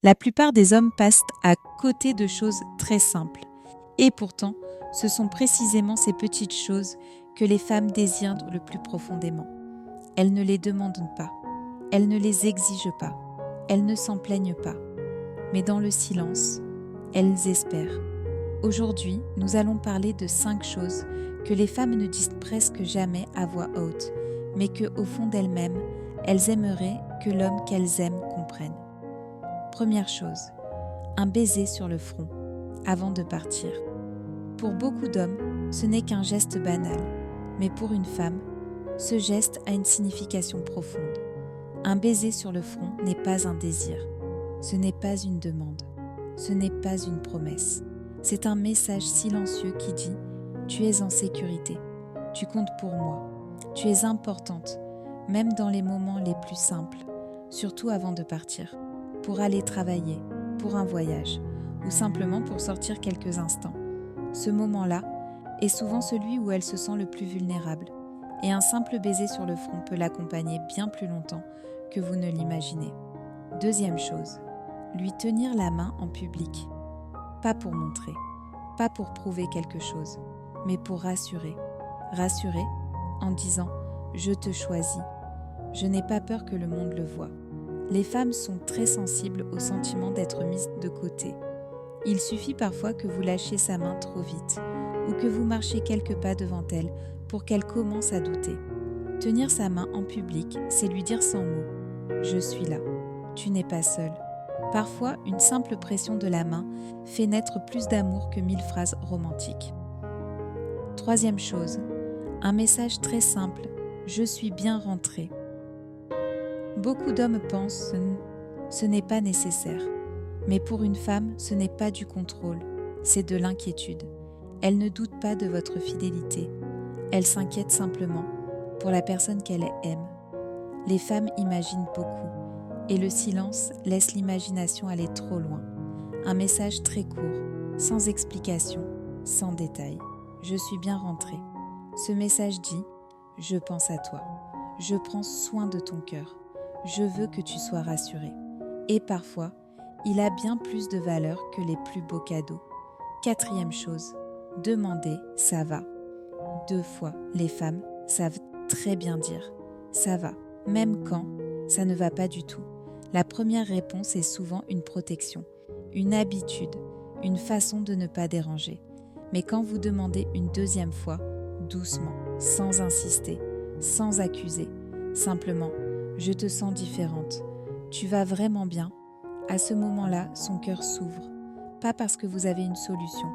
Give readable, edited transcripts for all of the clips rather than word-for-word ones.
La plupart des hommes passent à côté de choses très simples. Et pourtant, ce sont précisément ces petites choses que les femmes désirent le plus profondément. Elles ne les demandent pas, elles ne les exigent pas, elles ne s'en plaignent pas. Mais dans le silence, elles espèrent. Aujourd'hui, nous allons parler de 5 choses que les femmes ne disent presque jamais à voix haute, mais que, au fond d'elles-mêmes, elles aimeraient que l'homme qu'elles aiment comprenne. Première chose, un baiser sur le front, avant de partir. Pour beaucoup d'hommes, ce n'est qu'un geste banal, mais pour une femme, ce geste a une signification profonde. Un baiser sur le front n'est pas un désir, ce n'est pas une demande, ce n'est pas une promesse. C'est un message silencieux qui dit « Tu es en sécurité, tu comptes pour moi, tu es importante, même dans les moments les plus simples, surtout avant de partir, pour aller travailler, pour un voyage, ou simplement pour sortir quelques instants. » Ce moment-là est souvent celui où elle se sent le plus vulnérable, et un simple baiser sur le front peut l'accompagner bien plus longtemps que vous ne l'imaginez. Deuxième chose, lui tenir la main en public. Pas pour montrer, pas pour prouver quelque chose, mais pour rassurer. Rassurer en disant « Je te choisis, je n'ai pas peur que le monde le voie ». Les femmes sont très sensibles au sentiment d'être mises de côté. Il suffit parfois que vous lâchiez sa main trop vite ou que vous marchiez quelques pas devant elle pour qu'elle commence à douter. Tenir sa main en public, c'est lui dire sans mots « Je suis là, tu n'es pas seule ». Parfois, une simple pression de la main fait naître plus d'amour que 1000 phrases romantiques. Troisième chose, un message très simple « Je suis bien rentrée ». Beaucoup d'hommes pensent « ce n'est pas nécessaire ». Mais pour une femme, ce n'est pas du contrôle, c'est de l'inquiétude. Elle ne doute pas de votre fidélité. Elle s'inquiète simplement pour la personne qu'elle aime. Les femmes imaginent beaucoup, et le silence laisse l'imagination aller trop loin. Un message très court, sans explication, sans détail. Je suis bien rentrée. Ce message dit « Je pense à toi. Je prends soin de ton cœur. Je veux que tu sois rassurée. » Et parfois, il a bien plus de valeur que les plus beaux cadeaux. Quatrième chose, demander « ça va ». 2 fois, les femmes savent très bien dire « ça va », même quand ça ne va pas du tout. La première réponse est souvent une protection, une habitude, une façon de ne pas déranger. Mais quand vous demandez une 2e fois, doucement, sans insister, sans accuser, simplement « je te sens différente, tu vas vraiment bien », à ce moment-là, son cœur s'ouvre, pas parce que vous avez une solution,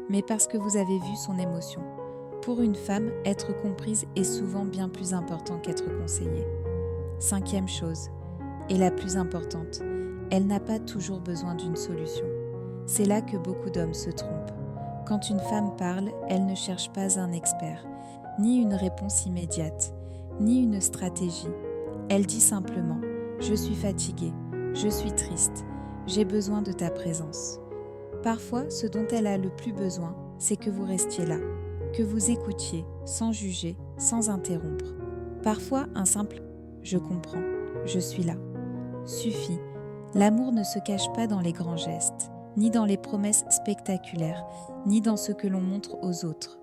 mais parce que vous avez vu son émotion. Pour une femme, être comprise est souvent bien plus important qu'être conseillée. 5e chose, et la plus importante, elle n'a pas toujours besoin d'une solution. C'est là que beaucoup d'hommes se trompent. Quand une femme parle, elle ne cherche pas un expert, ni une réponse immédiate, ni une stratégie. Elle dit simplement « Je suis fatiguée, je suis triste, j'ai besoin de ta présence ». Parfois, ce dont elle a le plus besoin, c'est que vous restiez là, que vous écoutiez, sans juger, sans interrompre. Parfois, un simple « je comprends, je suis là » suffit. L'amour ne se cache pas dans les grands gestes, ni dans les promesses spectaculaires, ni dans ce que l'on montre aux autres.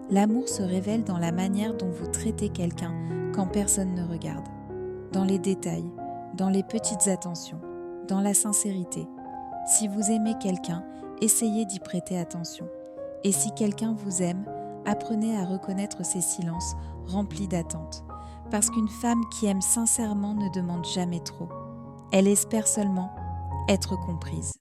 L'amour se révèle dans la manière dont vous traitez quelqu'un quand personne ne regarde, dans les détails, dans les petites attentions, dans la sincérité. Si vous aimez quelqu'un, essayez d'y prêter attention. Et si quelqu'un vous aime, apprenez à reconnaître ces silences remplis d'attente. Parce qu'une femme qui aime sincèrement ne demande jamais trop. Elle espère seulement être comprise.